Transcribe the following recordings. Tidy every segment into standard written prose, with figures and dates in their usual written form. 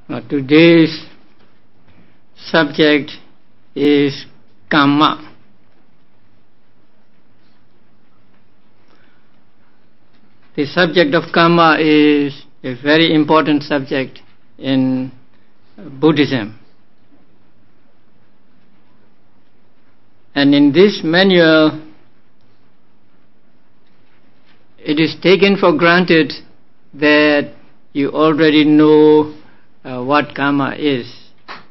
Today's subject is Kamma. The subject of Kamma is a very important subject in Buddhism. And in this manual, it is taken for granted that you already know what Kamma is.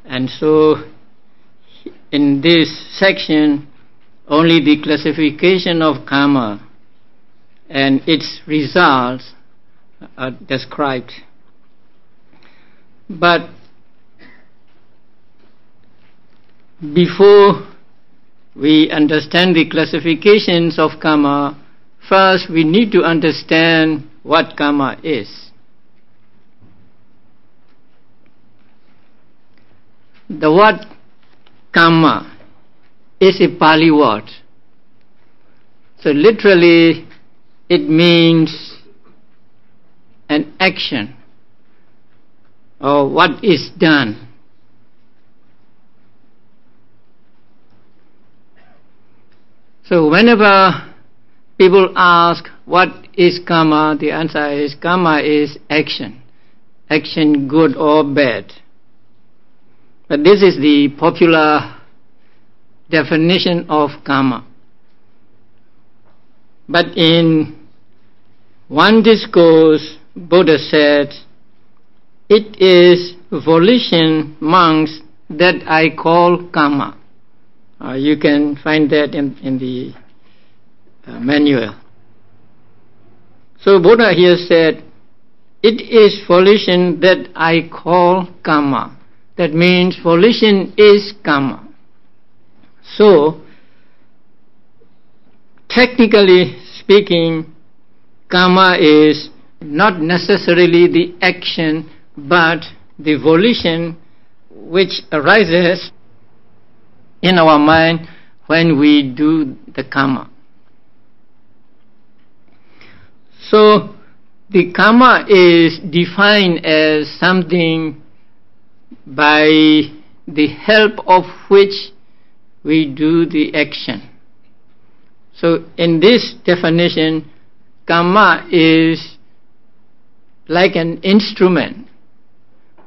And so in this section, only the classification of Kamma and its results are described. But before we understand the classifications of Kamma, first we need to understand what Kamma is. The word Kamma is a Pali word. So literally it means an action or what is done. So whenever people ask what is Kamma, the answer is Kamma is action. Action good or bad. But this is the popular definition of Kamma. But in one discourse, Buddha said, it is volition amongst that I call Kamma. You can find that in the manual. So Buddha here said, it is volition that I call Kamma. That means volition is Kamma. So, technically speaking, Kamma is not necessarily the action, but the volition which arises in our mind when we do the Kamma. So, the Kamma is defined as something by the help of which we do the action. So in this definition, Kamma is like an instrument.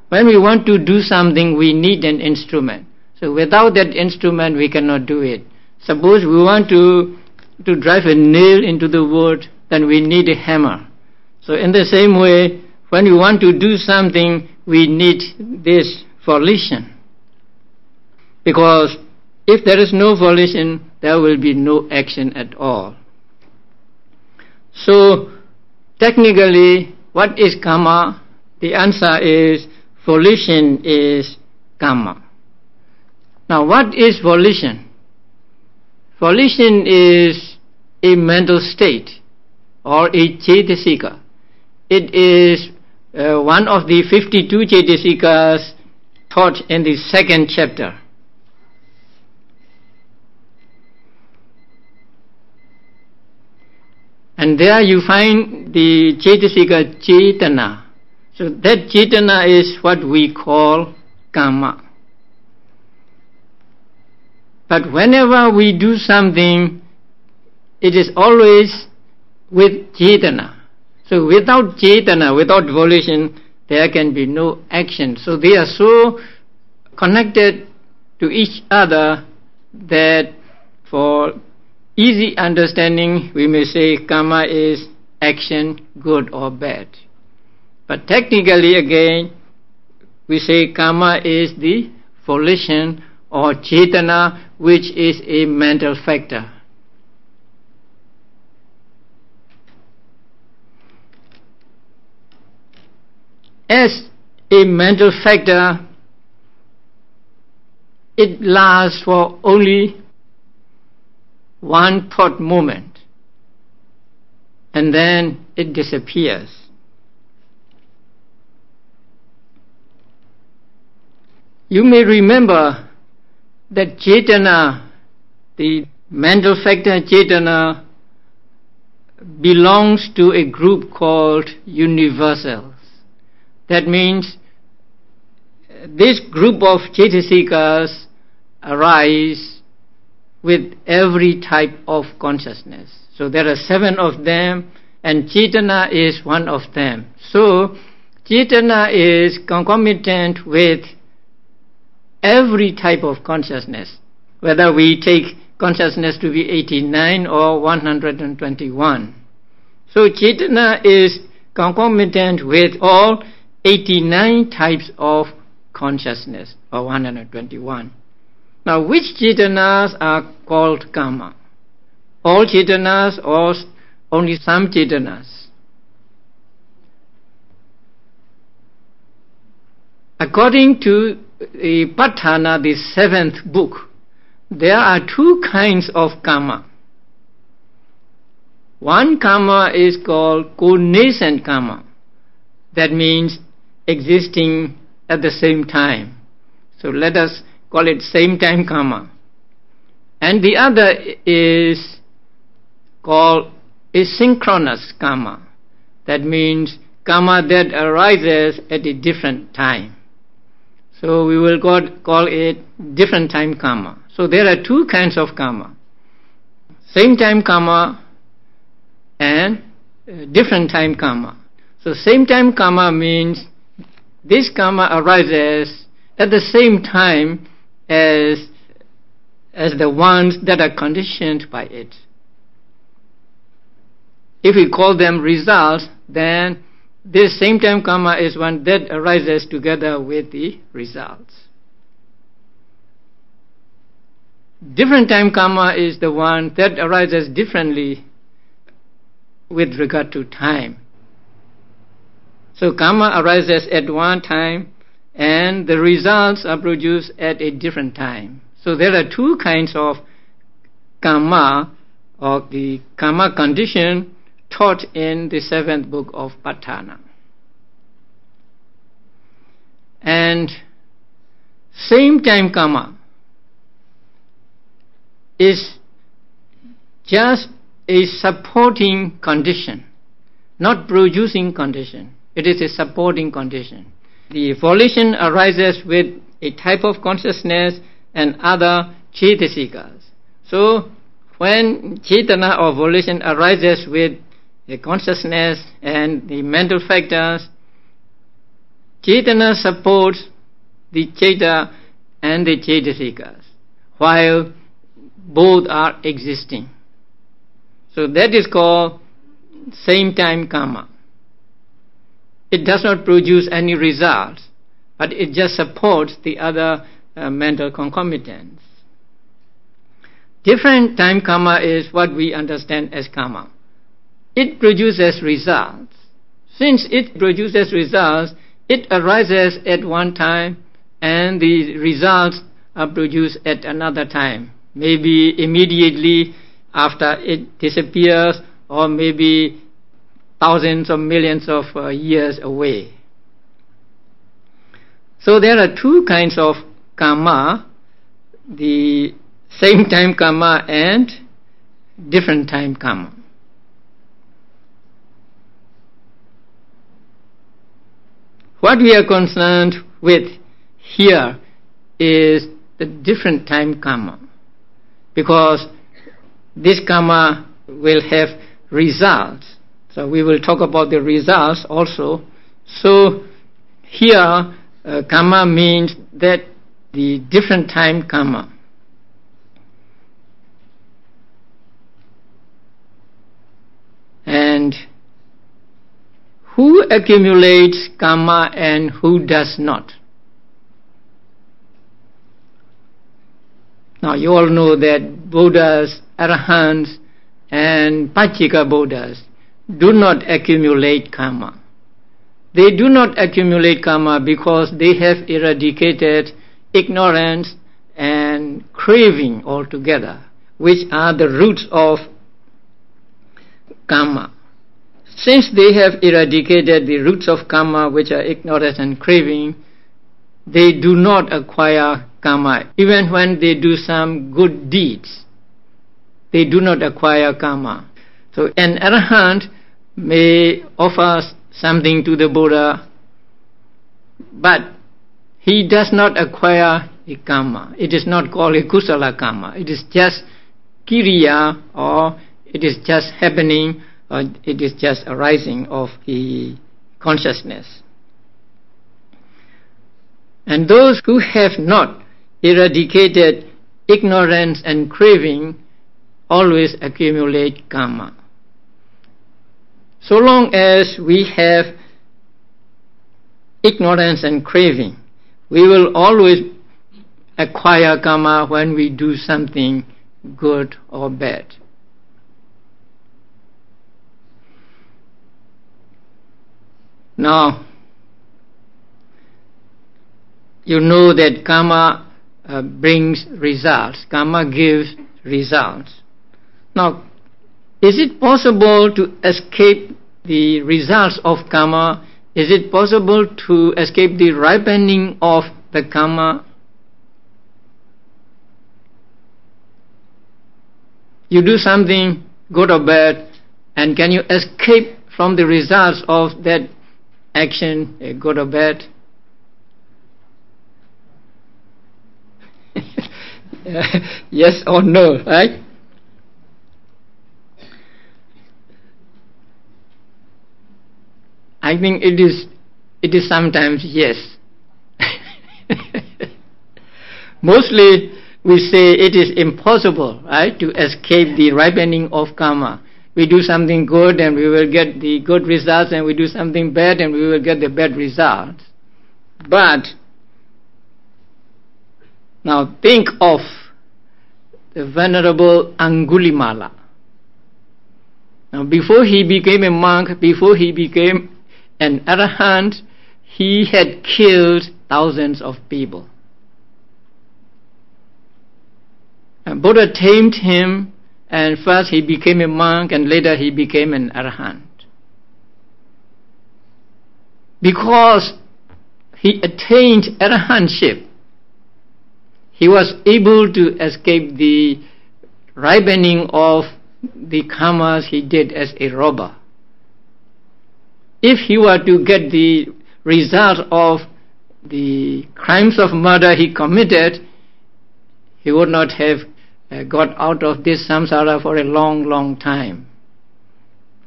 When we want to do something, we need an instrument. So without that instrument, we cannot do it. Suppose we want to drive a nail into the wood, then we need a hammer. So in the same way, when we want to do something, we need this volition. Because if there is no volition, there will be no action at all. So, technically, what is Kamma? The answer is, volition is Kamma. Now, what is volition? Volition is a mental state or a cetasika. It is one of the 52 cetasikas taught in the second chapter. And there you find the cetasika cetana. So that cetana is what we call Kamma. But whenever we do something, it is always with cetana. So without cetana, without volition, there can be no action. So they are so connected to each other that for easy understanding, we may say Kamma is action, good or bad. But technically again, we say Kamma is the volition or cetana, which is a mental factor. As a mental factor, it lasts for only one thought moment, and then it disappears. You may remember that cetana, the mental factor cetana, belongs to a group called universals. That means this group of Chaitasikas arise with every type of consciousness. So there are 7 of them, and Chaitana is one of them. So Chaitana is concomitant with every type of consciousness, whether we take consciousness to be 89 or 121. So Chaitana is concomitant with all 89 types of consciousness, or 121. Now, which Chaitanas are called Kamma? All Chaitanas or only some Chaitanas? According to the Patthana, the 7th book, there are 2 kinds of Kamma. One Kamma is called co-nascent Kamma. That means existing at the same time. So let us call it same time Kamma. And the other is called asynchronous Kamma. That means Kamma that arises at a different time. So we will call it different time Kamma. So there are 2 kinds of Kamma. Same time Kamma and different time Kamma. So same time Kamma means this Kamma arises at the same time as the ones that are conditioned by it. If we call them results, then this same time Kamma is one that arises together with the results. Different time Kamma is the one that arises differently with regard to time. So Kamma arises at one time and the results are produced at a different time. So there are 2 kinds of Kamma, or the Kamma condition, taught in the 7th book of Patthana. And same time Kamma is just a supporting condition, not producing condition. It is a supporting condition. The volition arises with a type of consciousness and other Chaitasikas. So when Chaitana or volition arises with the consciousness and the mental factors, Chaitana supports the Chaita and the Chaitasikas, while both are existing. So that is called same time Kamma. It does not produce any results, but it just supports the other mental concomitants. Different time Kamma is what we understand as Kamma. It produces results. Since it produces results, it arises at one time and the results are produced at another time. Maybe immediately after it disappears, or maybe thousands or millions of years away. So there are 2 kinds of Kamma, the same time Kamma and different time Kamma. What we are concerned with here is the different time Kamma, because this Kamma will have results. So we will talk about the results also. So here Kamma means that the different time Kamma. And who accumulates Kamma and who does not? Now you all know that Buddhas, Arahants and Pachika Buddhas do not accumulate Kamma. They do not accumulate Kamma because they have eradicated ignorance and craving altogether, which are the roots of Kamma. Since they have eradicated the roots of Kamma, which are ignorance and craving, they do not acquire Kamma. Even when they do some good deeds, they do not acquire Kamma. So an Arahant may offer something to the Buddha, but he does not acquire a karma. It is not called a kusala karma. It is just kiriya, or it is just happening, or it is just arising of the consciousness. And those who have not eradicated ignorance and craving always accumulate karma. So long as we have ignorance and craving, we will always acquire karma when we do something good or bad. Now, you know that karma brings results. Karma gives results. Now, is it possible to escape the results of karma? Is it possible to escape the ripening of the karma? You do something good or bad, and can you escape from the results of that action, good or bad? Yes or no, right? I think it is sometimes yes. Mostly we say it is impossible, right, to escape the ripening of karma. We do something good and we will get the good results, and we do something bad and we will get the bad results. But now think of the Venerable Angulimala. Now before he became a monk, before he became an arahant, he had killed thousands of people. And Buddha tamed him, and first he became a monk and later he became an arahant. Because he attained arahantship, he was able to escape the ripening of the karmas he did as a robber. If he were to get the result of the crimes of murder he committed, he would not have got out of this samsara for a long, long time.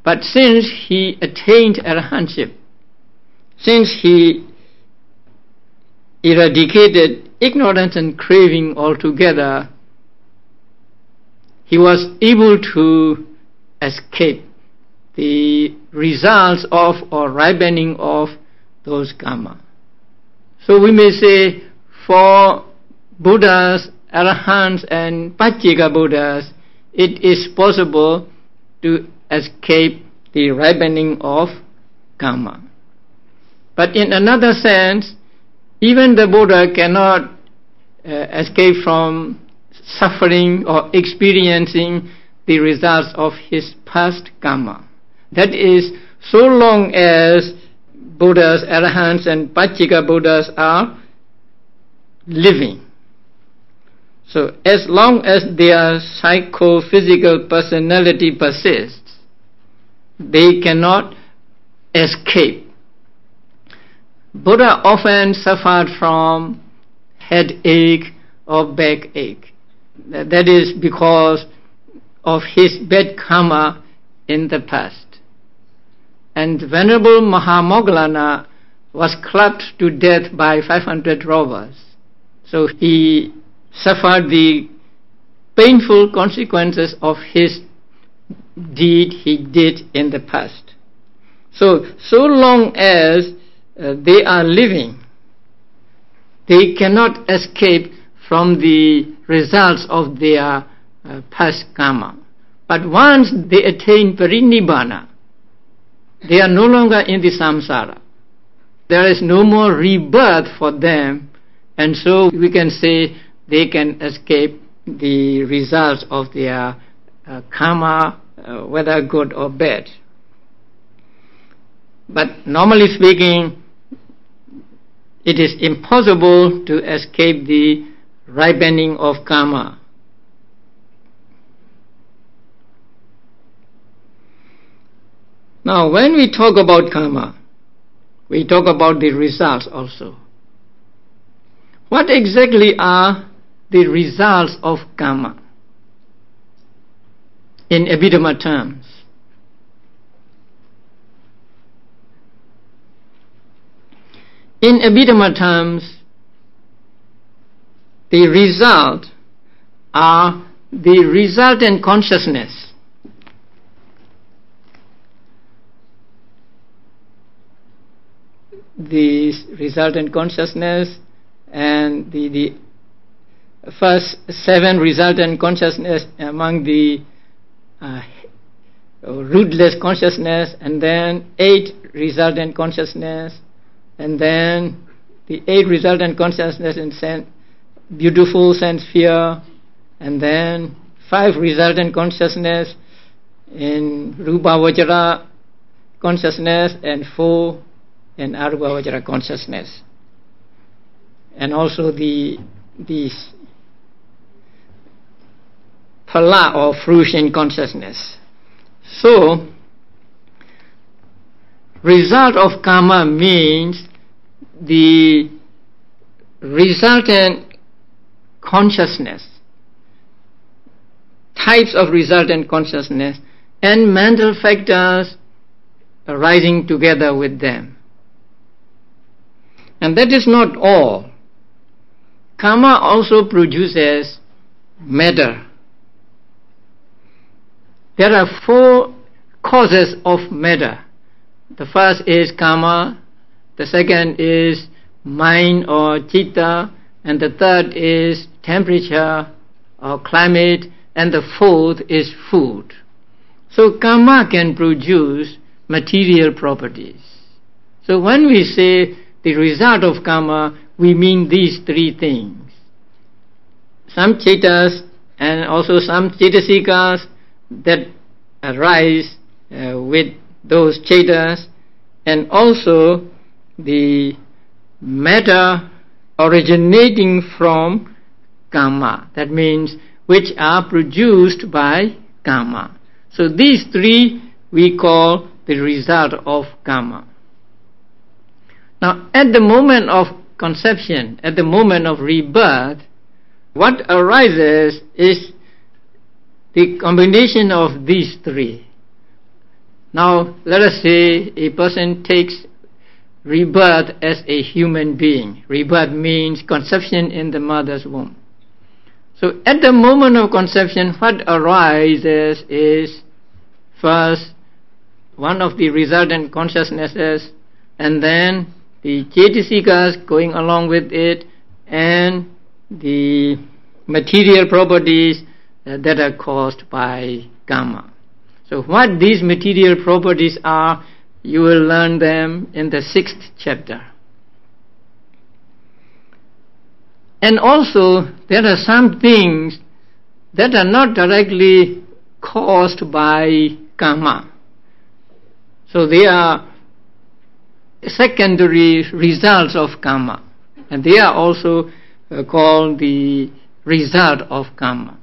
But since he attained arahantship, since he eradicated ignorance and craving altogether, he was able to escape the results of or ripening of those karma. So we may say for Buddhas, Arahants and Pacceka Buddhas, it is possible to escape the ripening of karma. But in another sense, even the Buddha cannot escape from suffering or experiencing the results of his past karma. That is, so long as Buddhas, Arahants and Pacceka Buddhas are living. So as long as their psychophysical personality persists, they cannot escape. Buddha often suffered from headache or backache. That is because of his bad karma in the past. And Venerable Mahamoggallana was clubbed to death by 500 robbers. So he suffered the painful consequences of his deed he did in the past. So long as they are living, they cannot escape from the results of their past karma. But once they attain parinibbana, they are no longer in the samsara. There is no more rebirth for them, and so we can say they can escape the results of their karma, whether good or bad. But normally speaking, it is impossible to escape the ripening of karma. Now, when we talk about karma, we talk about the results also. what exactly are the results of karma in Abhidhamma terms? In Abhidhamma terms, the result are the resultant consciousness. The resultant consciousness and the first 7 resultant consciousness among the rootless consciousness, and then 8 resultant consciousness, and then the 8 resultant consciousness in beautiful sense sphere, and then 5 resultant consciousness in Rupa Vajra consciousness, and 4 in Arupa Vajra consciousness, and also the phala or fruition consciousness. So, result of karma means the resultant consciousness, types of resultant consciousness, and mental factors arising together with them. And that is not all. Karma also produces matter. There are 4 causes of matter. The first is karma, the second is mind or citta, and the third is temperature or climate, and the fourth is food. So karma can produce material properties. So when we say the result of karma, we mean these 3 things. Some cittas and also some citasikas that arise with those cittas, and also the matter originating from karma. That means which are produced by karma. So these 3 we call the result of karma. Now, at the moment of conception, at the moment of rebirth, what arises is the combination of these 3. Now, let us say a person takes rebirth as a human being. Rebirth means conception in the mother's womb. So, at the moment of conception, what arises is first one of the resultant consciousnesses, and then the cetasikas going along with it, and the material properties that are caused by karma. So what these material properties are, you will learn them in the 6th chapter. And also there are some things that are not directly caused by karma. So they are secondary results of karma, and they are also called the result of karma.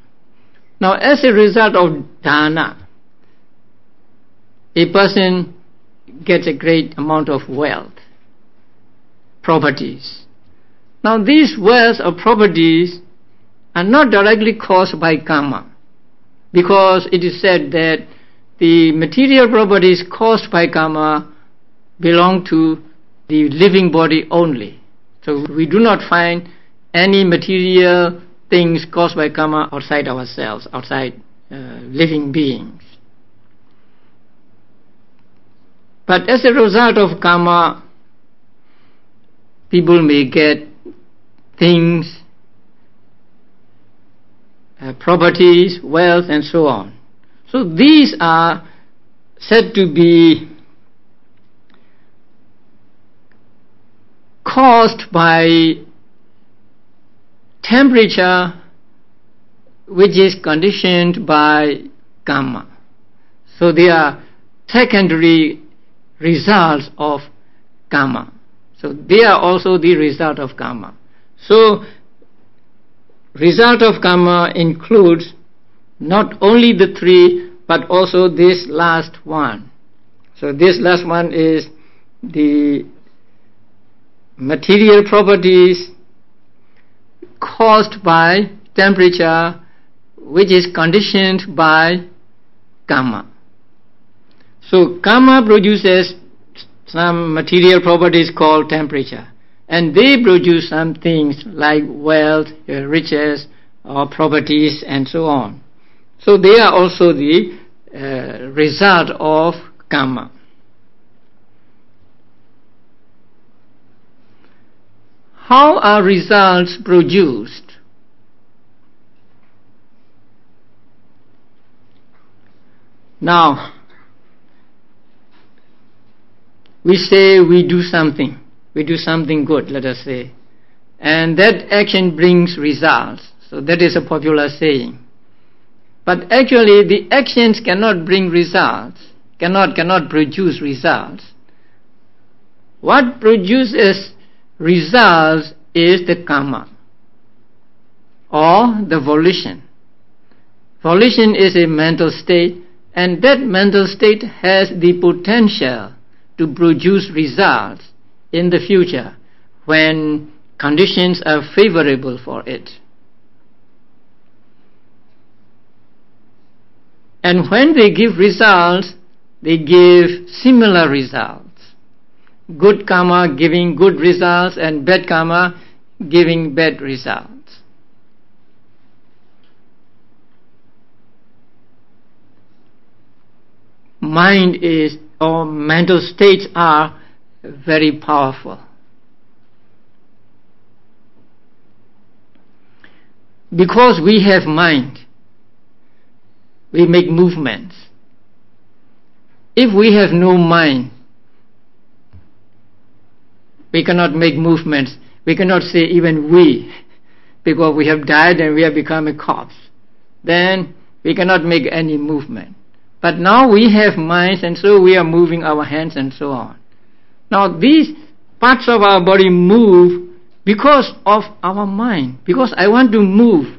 Now, as a result of dana, a person gets a great amount of wealth, properties. Now, these wealth or properties are not directly caused by karma, because it is said that the material properties caused by karma belong to the living body only. So we do not find any material things caused by karma outside ourselves, outside living beings. But as a result of karma, people may get things, properties, wealth, and so on. So these are said to be caused by temperature which is conditioned by karma. So they are secondary results of karma. So they are also the result of karma. So result of karma includes not only the 3 but also this last one. So this last one is the material properties caused by temperature, which is conditioned by karma. So karma produces some material properties called temperature, and they produce some things like wealth, riches, or properties, and so on. So they are also the result of karma. How are results produced? Now, we say we do something good, let us say, and that action brings results. So that is a popular saying. But actually the actions cannot bring results, cannot produce results. What produces results is the karma or the volition. Volition is a mental state, and that mental state has the potential to produce results in the future when conditions are favorable for it. And when they give results, they give similar results. Good karma giving good results and bad karma giving bad results. Mind is, or mental states are very powerful. Because we have mind, we make movements. If we have no mind, we cannot make movements. We cannot say even we, because we have died and we have become a corpse. Then we cannot make any movement. But now we have minds, and so we are moving our hands and so on. Now these parts of our body move because of our mind, because I want to move.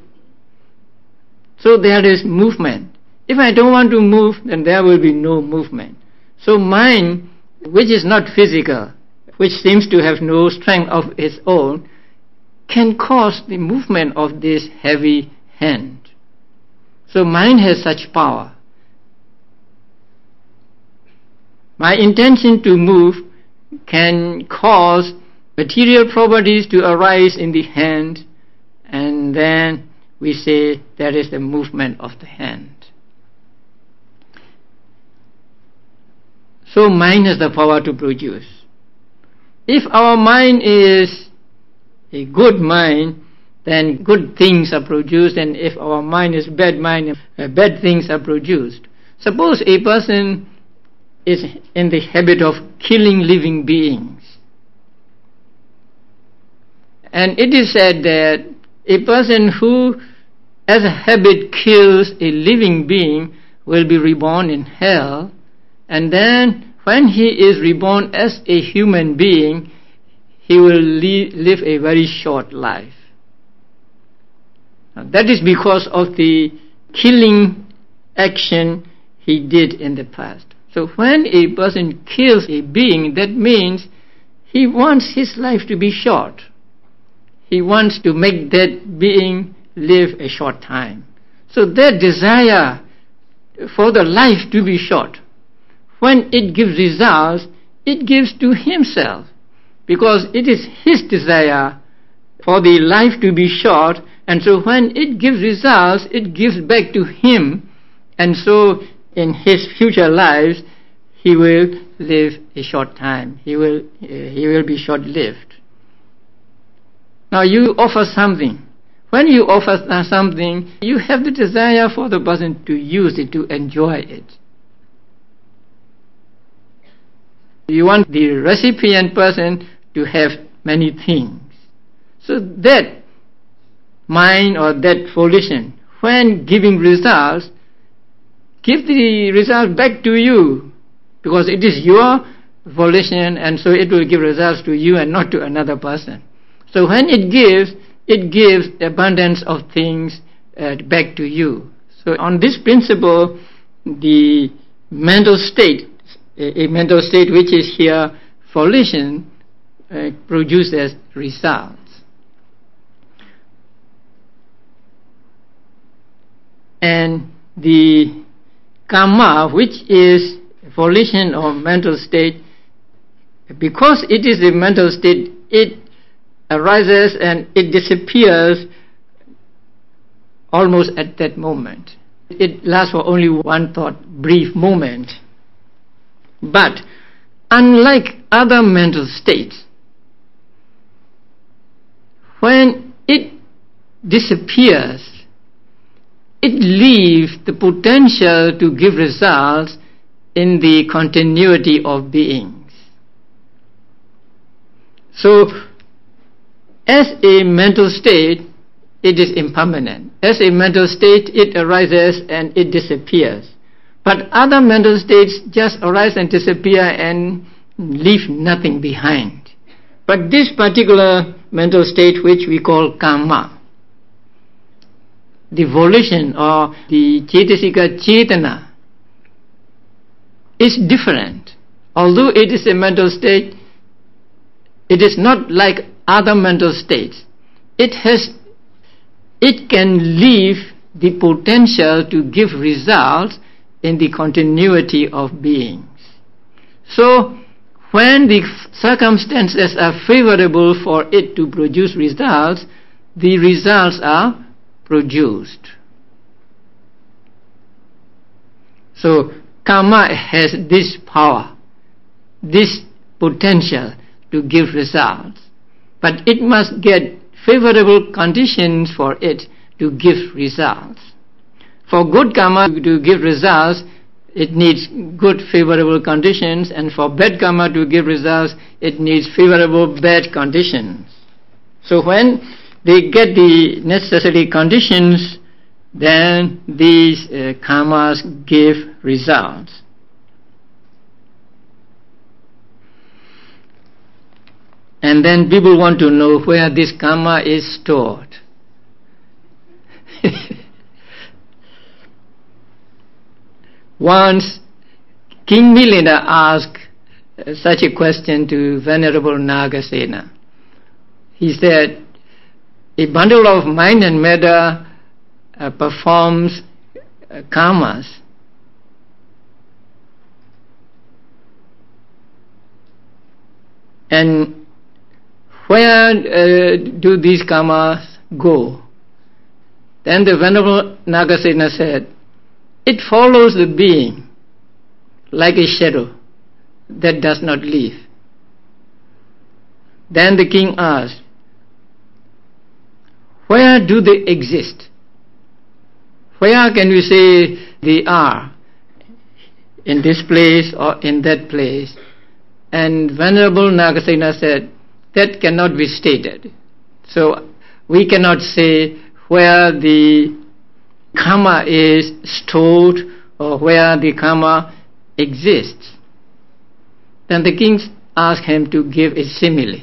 So there is movement. If I don't want to move, then there will be no movement. So mind, which is not physical, which seems to have no strength of its own, can cause the movement of this heavy hand. So mind has such power. My intention to move can cause material properties to arise in the hand, and then we say that is the movement of the hand. So mind has the power to produce. If our mind is a good mind, then good things are produced, and if our mind is bad mind, bad things are produced. Suppose a person is in the habit of killing living beings, and it is said that a person who as a habit kills a living being will be reborn in hell, and then when he is reborn as a human being, he will live a very short life. Now, that is because of the killing action he did in the past. So when a person kills a being, that means he wants his life to be short. He wants to make that being live a short time. So that desire for the life to be short, when it gives results, it gives to himself, because it is his desire for the life to be short, and so when it gives results, it gives back to him, and so in his future lives, he will live a short time. He will be short-lived. Now you offer something. When you offer something, you have the desire for the person to use it, to enjoy it. You want the recipient person to have many things. So that mind or that volition, when giving results, give the result back to you, because it is your volition, and so it will give results to you and not to another person. So when it gives abundance of things back to you. So on this principle, the mental state, a mental state which is here volition, produces results. and the karma, which is volition or mental state, because it is a mental state, it arises and it disappears almost at that moment. It lasts for only one thought, brief moment. But unlike other mental states, when it disappears, it leaves the potential to give results in the continuity of beings. So, as a mental state, it is impermanent. As a mental state, it arises and it disappears. But other mental states just arise and disappear and leave nothing behind. But this particular mental state, which we call karma, the volition or the cetasika cetana, is different. Although it is a mental state, it is not like other mental states. It can leave the potential to give results in the continuity of beings. So, when the circumstances are favorable for it to produce results, the results are produced. So, karma has this power, this potential to give results. But it must get favorable conditions for it to give results. For good karma to give results, it needs good favorable conditions, and for bad karma to give results, it needs favorable bad conditions. So when they get the necessary conditions, then these karmas give results. And then people want to know where this karma is stored. Once King Milinda asked such a question to Venerable Nagasena. He said, a bundle of mind and matter performs karmas. And where do these karmas go? Then the Venerable Nagasena said, it follows the being like a shadow that does not leave. Then the king asked, where do they exist? Where can we say they are? In this place or in that place? And Venerable Nagasena said, that cannot be stated. So we cannot say where the karma is stored or where the karma exists. Then the king asked him to give a simile.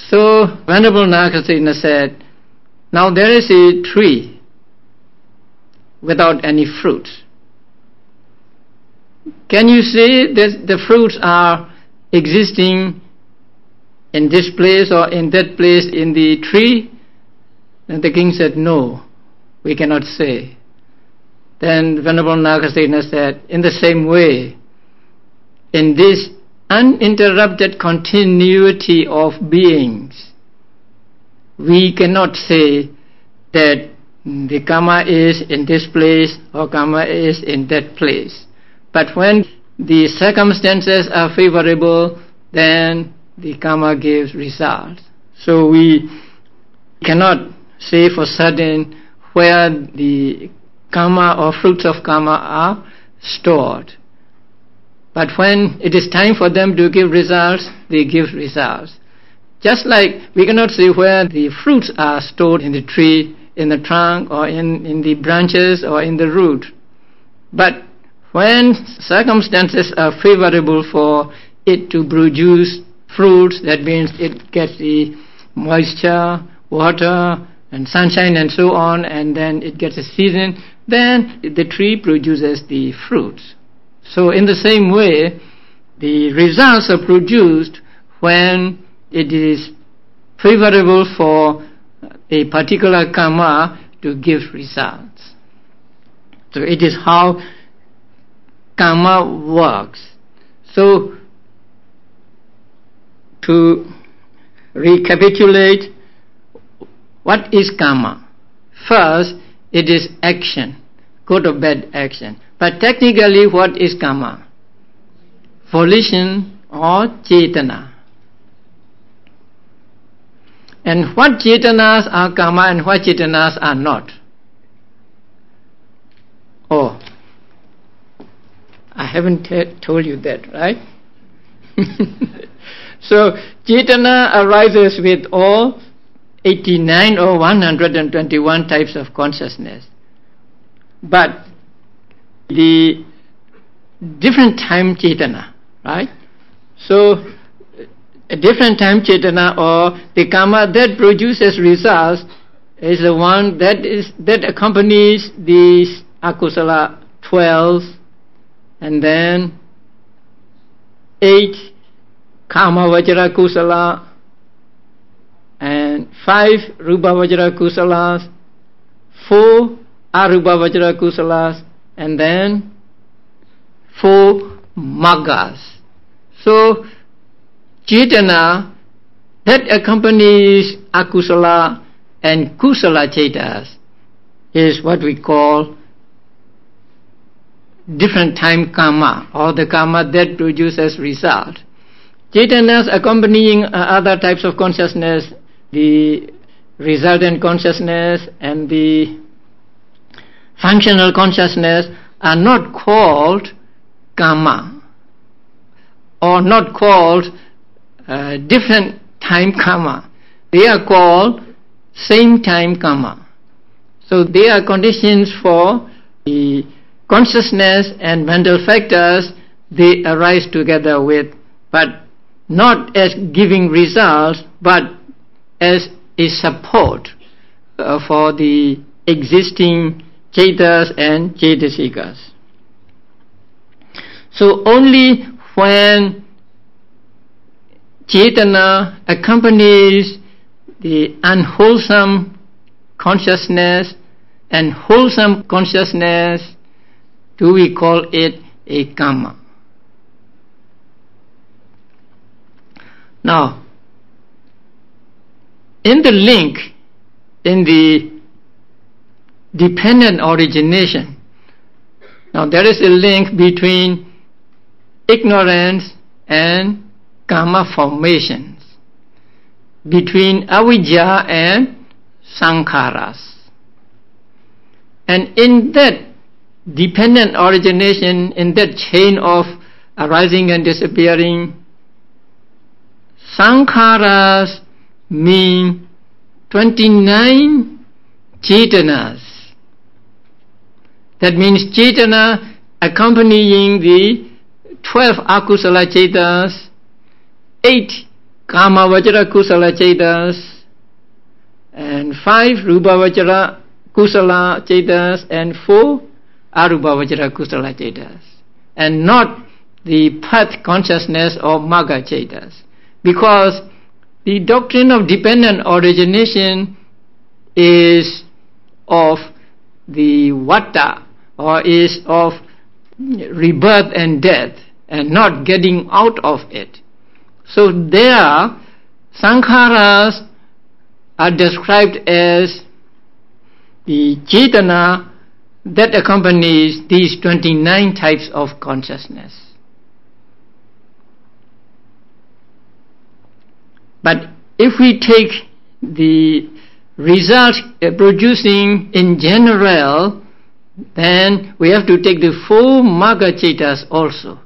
So Venerable Nagasena said, now there is a tree without any fruits. Can you say that the fruits are existing in this place or in that place in the tree? And the king said, no, we cannot say. Then Venerable Nagasena said, in the same way, in this uninterrupted continuity of beings, we cannot say that the karma is in this place or karma is in that place. But when the circumstances are favorable, then the karma gives results. So we cannot say for certain where the karma or fruits of karma are stored. But when it is time for them to give results, they give results. Just like we cannot say where the fruits are stored in the tree, in the trunk, or in the branches, or in the root. But when circumstances are favorable for it to produce fruits, that means it gets the moisture, water, and sunshine and so on, and then it gets a season, then the tree produces the fruits. So in the same way, the results are produced when it is favorable for a particular karma to give results. So it is how karma works. So to recapitulate, what is karma? First, it is action, good or bad action. But technically, what is karma? Volition or cetana. And what cetanas are karma and what cetanas are not? Oh, I haven't told you that, right? So, cetana arises with all 89 or 121 types of consciousness. But the different time cetana, right? So, a different time cetana or the karma that produces results is the one that accompanies these akusala 12 and then 8 kama vajra kusala and 5 rupa vajra kusalas, 4 arupa vajra kusalas, and then 4 maggas. So cetana that accompanies akusala and kusala cetas is what we call different time karma, or the karma that produces result. Cetanas accompanying other types of consciousness, the resultant consciousness and the functional consciousness, are not called karma or not called different time karma. They are called same time karma. So they are conditions for the consciousness and mental factors they arise together with, but not as giving results, but as a support for the existing cetas and cetasikas. So only when cetana accompanies the unwholesome consciousness and wholesome consciousness do we call it a karma. Now, in the link, in the dependent origination, now there is a link between ignorance and karma formations, between avijja and sankharas. And in that dependent origination, in that chain of arising and disappearing, sankharas mean 29 cetanas. That means cetana accompanying the 12 akusala cetas, 8 kama vajra kusala cetas, and 5 rupa vajra kusala cetas, and 4 arupa vajra kusala cetas, and not the path consciousness or magga cetas. Because the doctrine of dependent origination is of the vata, or is of rebirth and death, and not getting out of it. So there, sankharas are described as the cetana that accompanies these 29 types of consciousness. But if we take the result producing in general, then we have to take the 4 magga cetas also.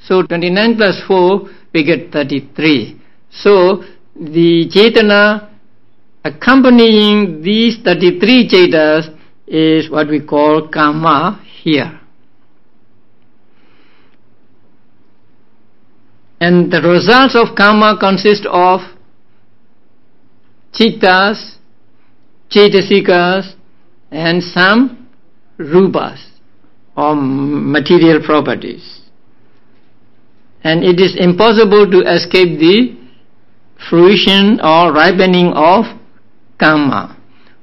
So 29 plus 4, we get 33. So the cetana accompanying these 33 cetas is what we call karma here. And the results of karma consist of chittas, cetasikas, and some rupas or material properties. And it is impossible to escape the fruition or ripening of karma.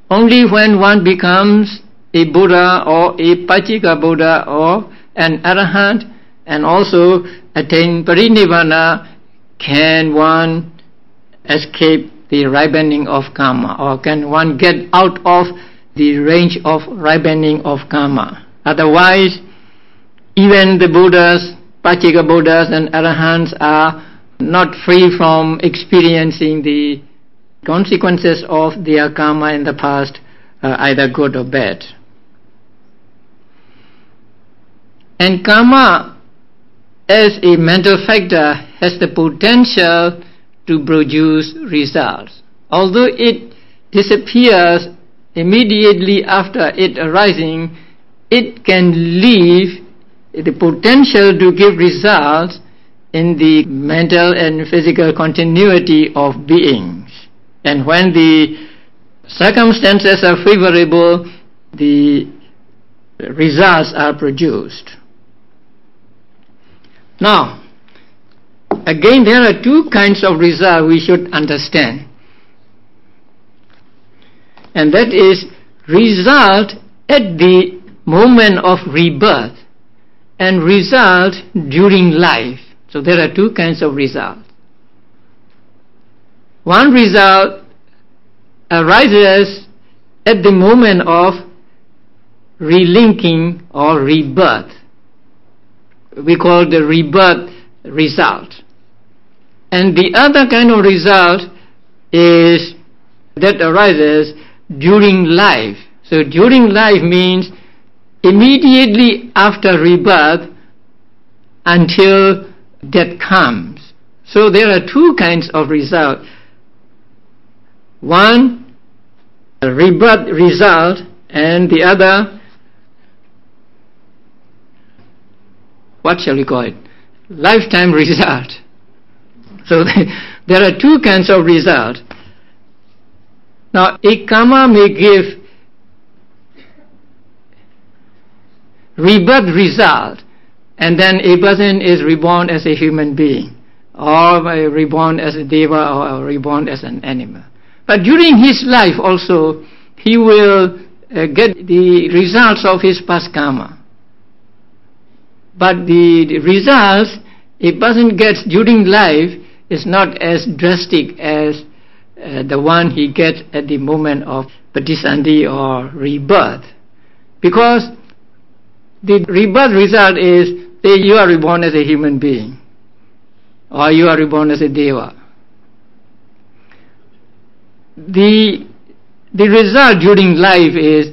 Only when one becomes a Buddha or a Pachika Buddha or an Arahant, and also attain Parinirvana, can one escape the ripening of karma, or can one get out of the range of ripening of karma? Otherwise, even the Buddhas, Pachika Buddhas and Arahants are not free from experiencing the consequences of their karma in the past, either good or bad. And karma as a mental factor has the potential to produce results. Although it disappears immediately after it arising, it can leave the potential to give results in the mental and physical continuity of beings. And when the circumstances are favorable, the results are produced. Now, again, there are two kinds of results we should understand. And that is result at the moment of rebirth and result during life. So there are two kinds of results. One result arises at the moment of relinking or rebirth. We call the rebirth result. And the other kind of result is that arises during life. So during life means immediately after rebirth until death comes. So there are two kinds of result. One, a rebirth result, and the other, what shall we call it? Lifetime result. So there are two kinds of result. Now, a karma may give rebirth result, and then a person is reborn as a human being, or reborn as a deva, or reborn as an animal. But during his life also, he will get the results of his past karma. But the results a person gets during life is not as drastic as the one he gets at the moment of patisandhi or rebirth. Because the rebirth result is, say you are reborn as a human being, or you are reborn as a deva. The result during life is,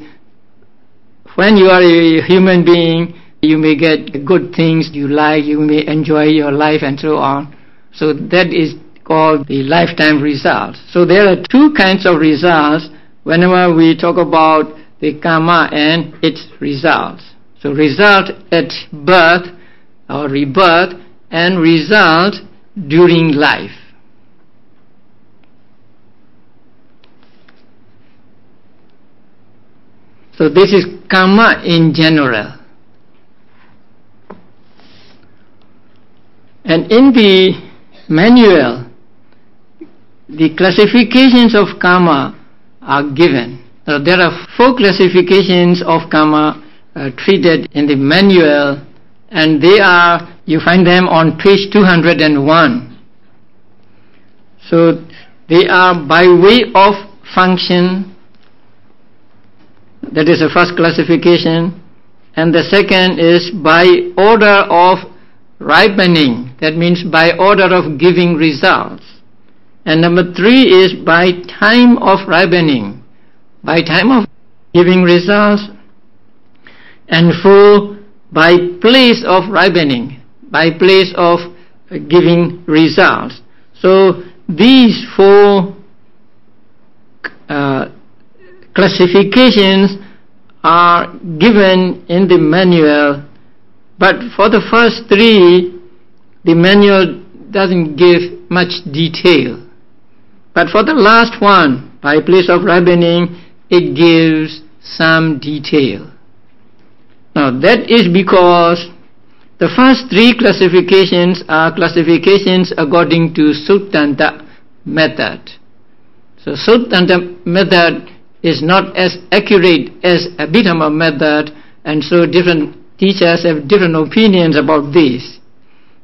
when you are a human being, you may get good things you like, you may enjoy your life and so on. So that is called the lifetime result. So there are two kinds of results whenever we talk about the karma and its results. So result at birth or rebirth, and result during life. So this is karma in general. And in the manual, the classifications of karma are given. So there are 4 classifications of karma treated in the manual, and they are, you find them on page 201. So they are by way of function. That is the first classification. And the second is by order of ripening. That means by order of giving results. And number 3 is by time of ripening, by time of giving results. And 4, by place of ripening, by place of giving results. So these 4 classifications are given in the manual, but for the first 3, the manual doesn't give much detail. But for the last one, by place of ripening, it gives some detail. Now that is because the first 3 classifications are classifications according to Suttanta method. So Suttanta method is not as accurate as Abhidhamma method, and so different teachers have different opinions about this.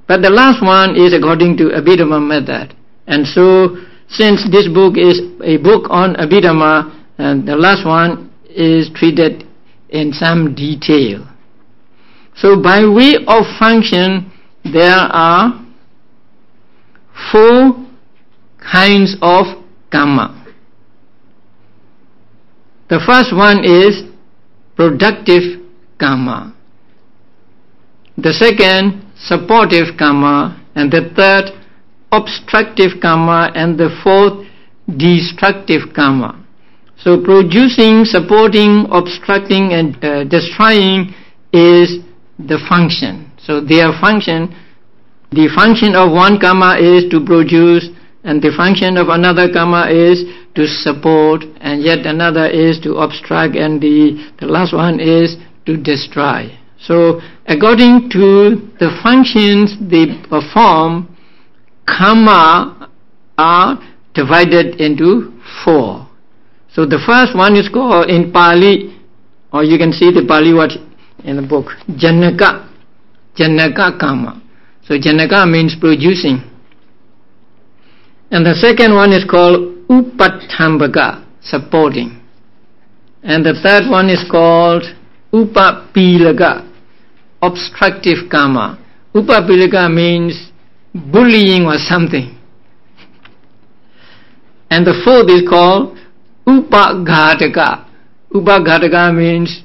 But the last one is according to Abhidhamma method. And so, since this book is a book on Abhidhamma, and the last one is treated in some detail. So by way of function, there are 4 kinds of karma. The first one is productive karma. The second, supportive karma. And the third, obstructive karma. And the fourth, destructive karma. So producing, supporting, obstructing, and destroying is the function. So their function, the function of one karma is to produce, and the function of another karma is to support, and yet another is to obstruct, and the last one is to destroy. So according to the functions they perform, karma are divided into 4. So the first one is called in Pali, or you can see the Pali word in the book, Janaka karma. So Janaka means producing. And the second one is called Upattambaka, supporting. And the third one is called Upapilaka, obstructive karma. Upapilaka means bullying or something. And the fourth is called Upaghataka. Upaghataka means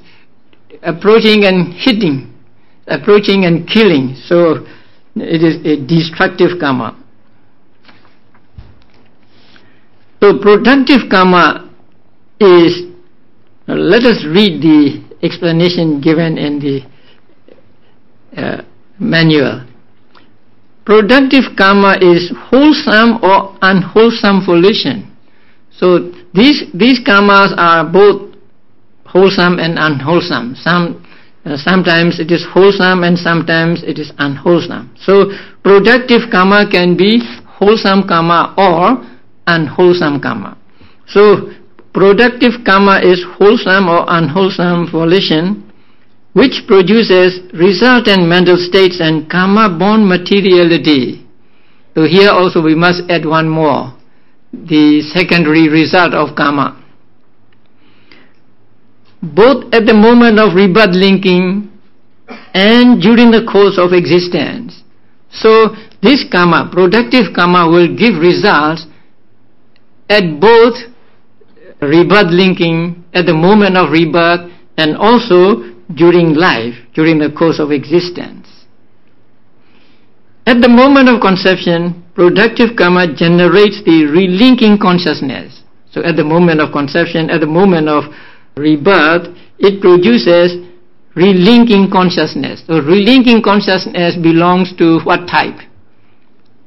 approaching and hitting, approaching and killing. So it is a destructive karma. So productive karma is, let us read the explanation given in the manual. Productive karma is wholesome or unwholesome volition. So these karmas are both wholesome and unwholesome. Sometimes it is wholesome and sometimes it is unwholesome. So productive karma can be wholesome karma or unwholesome karma. So productive karma is wholesome or unwholesome volition which produces resultant mental states and karma-born materiality. So here also we must add one more, the secondary result of karma. Both at the moment of rebirth linking and during the course of existence. So this karma, productive karma, will give results at both rebirth linking, at the moment of rebirth, and also during life, during the course of existence. At the moment of conception, productive karma generates the relinking consciousness. So at the moment of conception, at the moment of rebirth, it produces relinking consciousness. So relinking consciousness belongs to what type?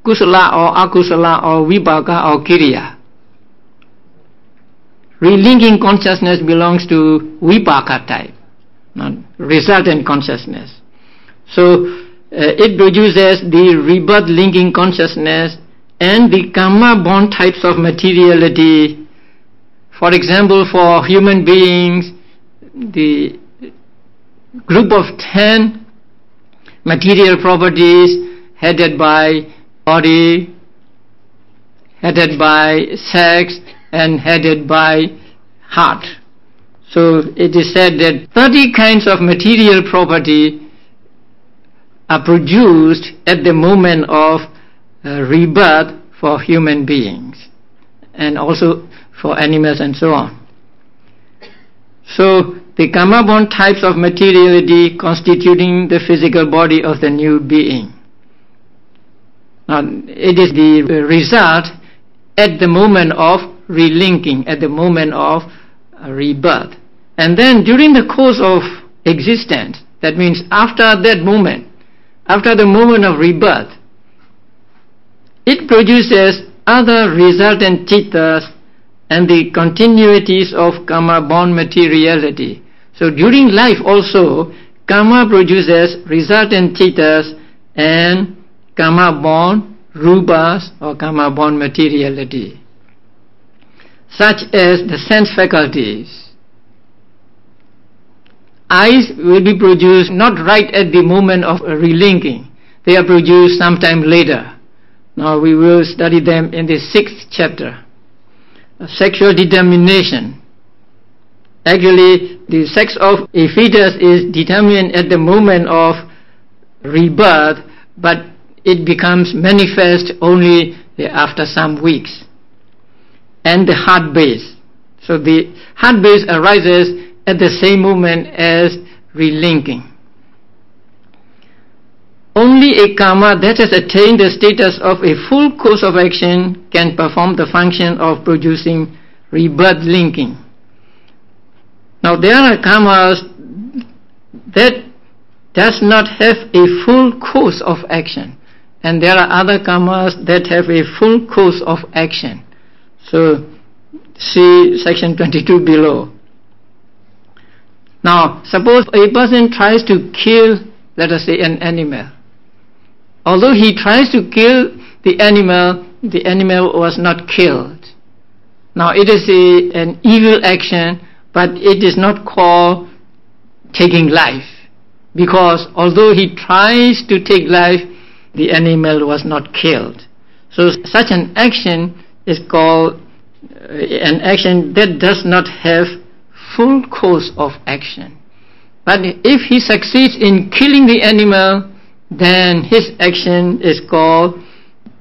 Kusala or akusala or vipaka or kiriya. Relinking consciousness belongs to vipaka type, not resultant consciousness. So it produces the rebirth linking consciousness and the karma-born types of materiality. For example, for human beings, the group of 10 material properties headed by body, headed by sex, and headed by heart. So it is said that 30 kinds of material property are produced at the moment of rebirth for human beings and also for animals and so on. So the karma-born types of materiality constituting the physical body of the new being. Now it is the result at the moment of relinking, at the moment of rebirth. And then during the course of existence, that means after that moment, after the moment of rebirth, it produces other resultant chittas and the continuities of karma-born materiality. So during life also, karma produces resultant chittas and karma-born rupas or karma-born materiality. such as the sense faculties. Eyes will be produced not right at the moment of relinking. They are produced sometime later. Now we will study them in the 6th chapter. Sexual determination. Actually, the sex of a fetus is determined at the moment of rebirth, but it becomes manifest only after some weeks. And the heartbeat. So the heartbeat arises at the same moment as relinking. Only a karma that has attained the status of a full course of action can perform the function of producing rebirth linking. Now there are karmas that does not have a full course of action, and there are other karmas that have a full course of action. So see section 22 below. Now suppose a person tries to kill, let us say, an animal. Although he tries to kill the animal was not killed. Now it is an evil action, but it is not called taking life, because although he tries to take life, the animal was not killed. So such an action is called an action that does not have full course of action. But if he succeeds in killing the animal, then his action is called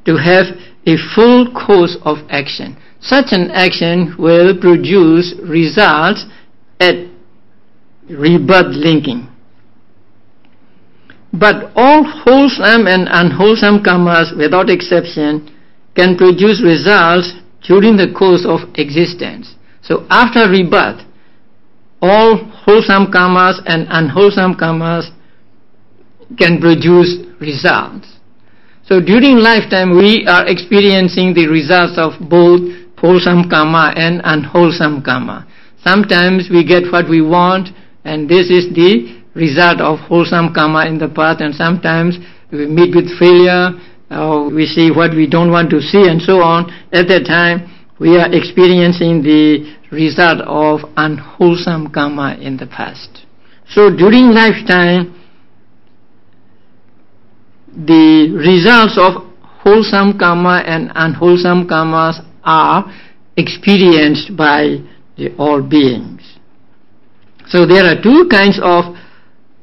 to have a full course of action. Such an action will produce results at rebirth linking. But all wholesome and unwholesome karmas, without exception, can produce results during the course of existence. So after rebirth, all wholesome karmas and unwholesome karmas can produce results. So during lifetime we are experiencing the results of both wholesome karma and unwholesome karma. Sometimes we get what we want, and this is the result of wholesome karma in the past, and sometimes we meet with failure, or we see what we don't want to see, and so on. At that time we are experiencing the result of unwholesome karma in the past. So during lifetime, the results of wholesome karma and unwholesome karmas are experienced by all beings. So there are two kinds of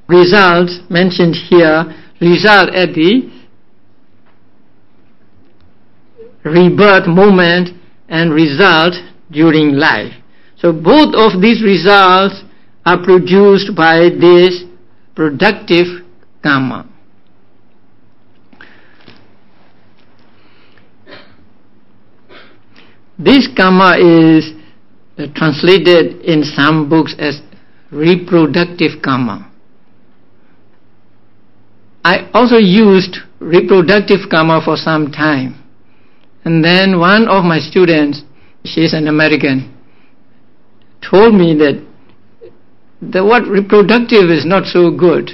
results mentioned here: result at the rebirth moment and result during life. So both of these results are produced by this productive karma. This karma is translated in some books as reproductive karma. I also used reproductive karma for some time. And then one of my students, she is an American, told me that the word reproductive is not so good,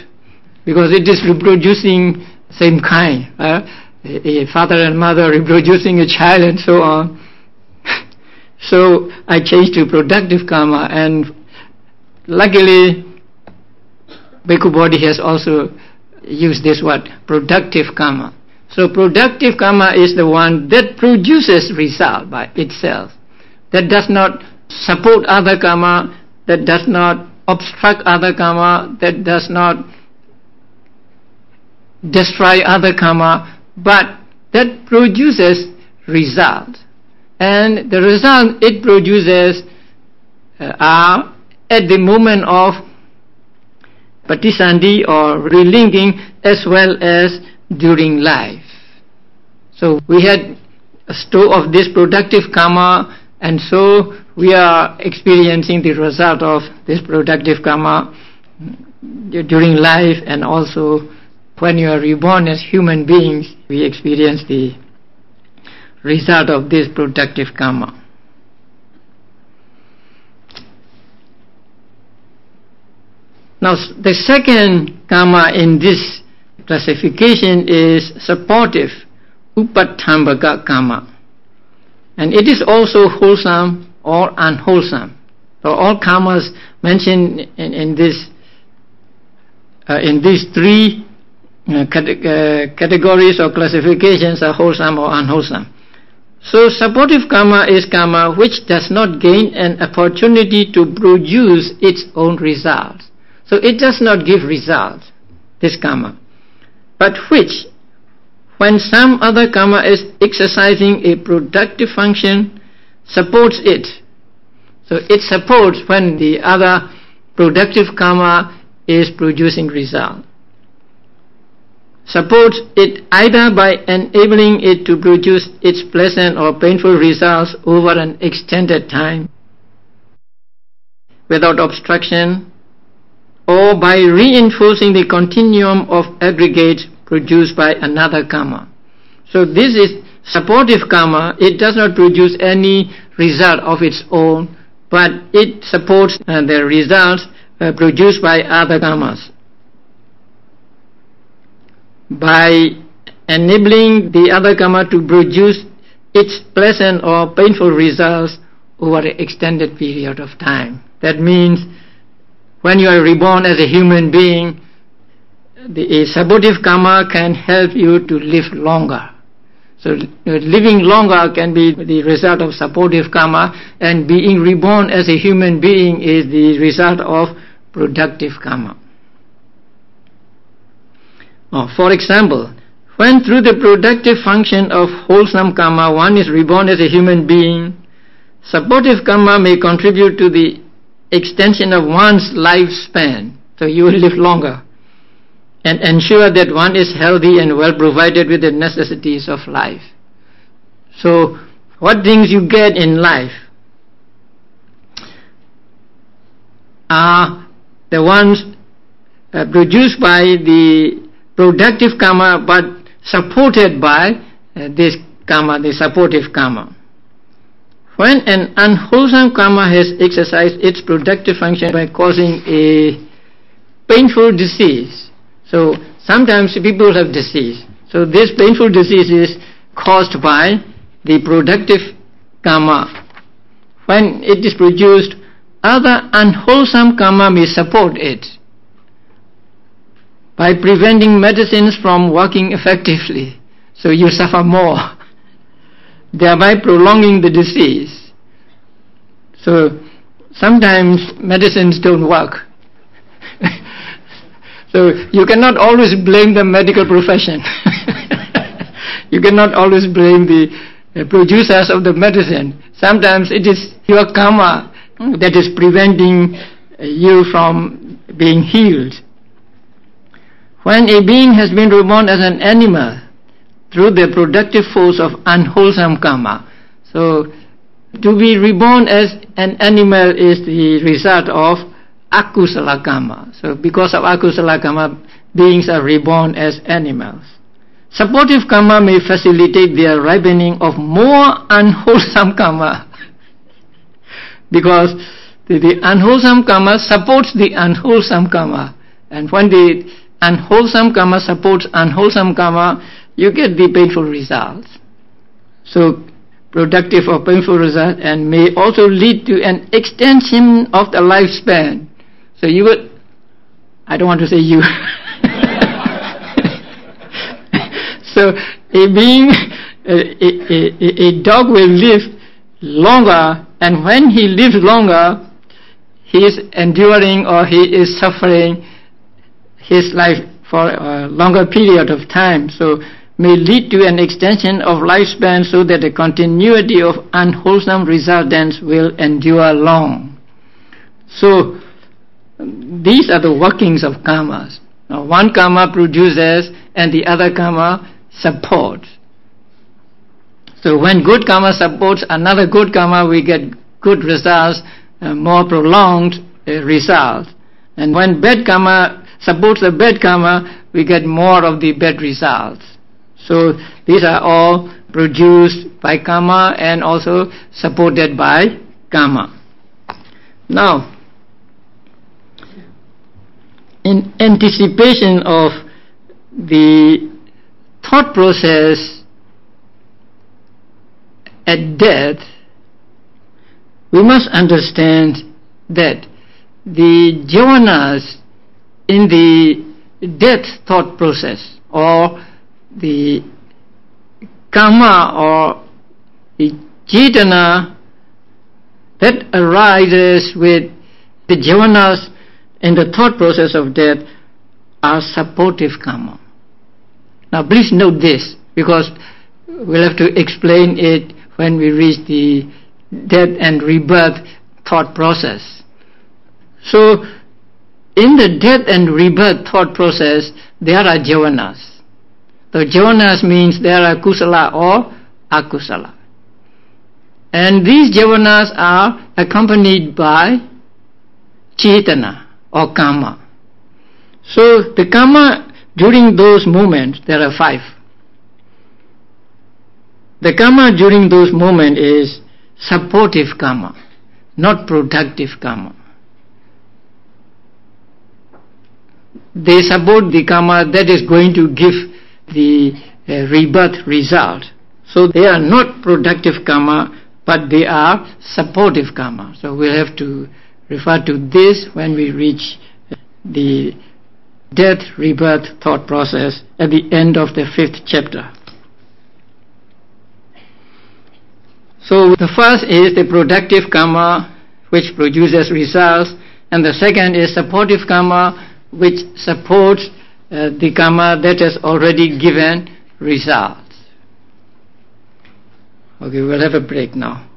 because it is reproducing same kind, a father and mother reproducing a child and so on. So I changed to productive karma, and luckily Bhikkhu Bodhi has also used this word, productive karma. So productive karma is the one that produces result by itself, that does not support other karma, that does not obstruct other karma, that does not destroy other karma, but that produces result. And the result it produces are at the moment of patisandhi or relinking, as well as during life. So we had a store of this productive karma, and so we are experiencing the result of this productive karma during life, and also when you are reborn as human beings, we experience the result of this productive karma. Now the second karma in this classification is supportive, upattambhaka karma, and it is also wholesome or unwholesome. So all karmas mentioned in these three categories or classifications are wholesome or unwholesome. So supportive karma is karma which does not gain an opportunity to produce its own results. So it does not give results, this karma, but which, when some other karma is exercising a productive function, supports it. So it supports when the other productive karma is producing result. Supports it either by enabling it to produce its pleasant or painful results over an extended time without obstruction, or by reinforcing the continuum of aggregates produced by another karma. So this is supportive karma. It does not produce any result of its own, but it supports the results produced by other karmas. By enabling the other karma to produce its pleasant or painful results over an extended period of time. That means when you are reborn as a human being, the supportive karma can help you to live longer. So living longer can be the result of supportive karma, and being reborn as a human being is the result of productive karma. For example, when through the productive function of wholesome karma one is reborn as a human being, supportive karma may contribute to the extension of one's lifespan, so you will live longer, and ensure that one is healthy and well provided with the necessities of life. So what things you get in life are the ones produced by the productive karma but supported by this karma, the supportive karma. When an unwholesome karma has exercised its productive function by causing a painful disease, so sometimes people have disease, so this painful disease is caused by the productive karma. When it is produced, other unwholesome karma may support it by preventing medicines from working effectively, so you suffer more, thereby prolonging the disease. So sometimes medicines don't work. So you cannot always blame the medical profession. You cannot always blame the producers of the medicine. Sometimes it is your karma that is preventing you from being healed. When a being has been reborn as an animal through the productive force of unwholesome karma, so to be reborn as an animal is the result of akusala karma. So because of akusala karma, beings are reborn as animals. Supportive karma may facilitate their ripening of more unwholesome karma because the unwholesome karma supports the unwholesome karma, and when the unwholesome karma supports unwholesome karma, you get the painful results. So productive or painful results, and may also lead to an extension of the lifespan. So you would, I don't want to say you. So a being, a dog will live longer, and when he lives longer, he is enduring or he is suffering his life for a longer period of time. So may lead to an extension of lifespan so that the continuity of unwholesome resultants will endure long. So these are the workings of karmas. Now, one karma produces and the other karma supports. So when good karma supports another good karma, we get good results, more prolonged results. And when bad karma supports the bad karma, we get more of the bad results. So these are all produced by karma and also supported by karma. Now, in anticipation of the thought process at death, we must understand that the jhanas in the death thought process, or the karma or the cetana that arises with the jhanas in the thought process of death, are supportive karma. Now please note this, because we'll have to explain it when we reach the death and rebirth thought process. So in the death and rebirth thought process, there are jhanas. The jhanas means there are kusala or akusala. And these jhanas are accompanied by cetana or karma. So the karma during those moments, there are 5. The karma during those moments is supportive karma, not productive karma. They support the karma that is going to give the rebirth result. So they are not productive karma, but they are supportive karma. So we'll have to refer to this when we reach the death, rebirth thought process at the end of the 5th chapter. So the first is the productive karma, which produces results, and the second is supportive karma, which supports the karma that has already given results. Okay, we'll have a break now.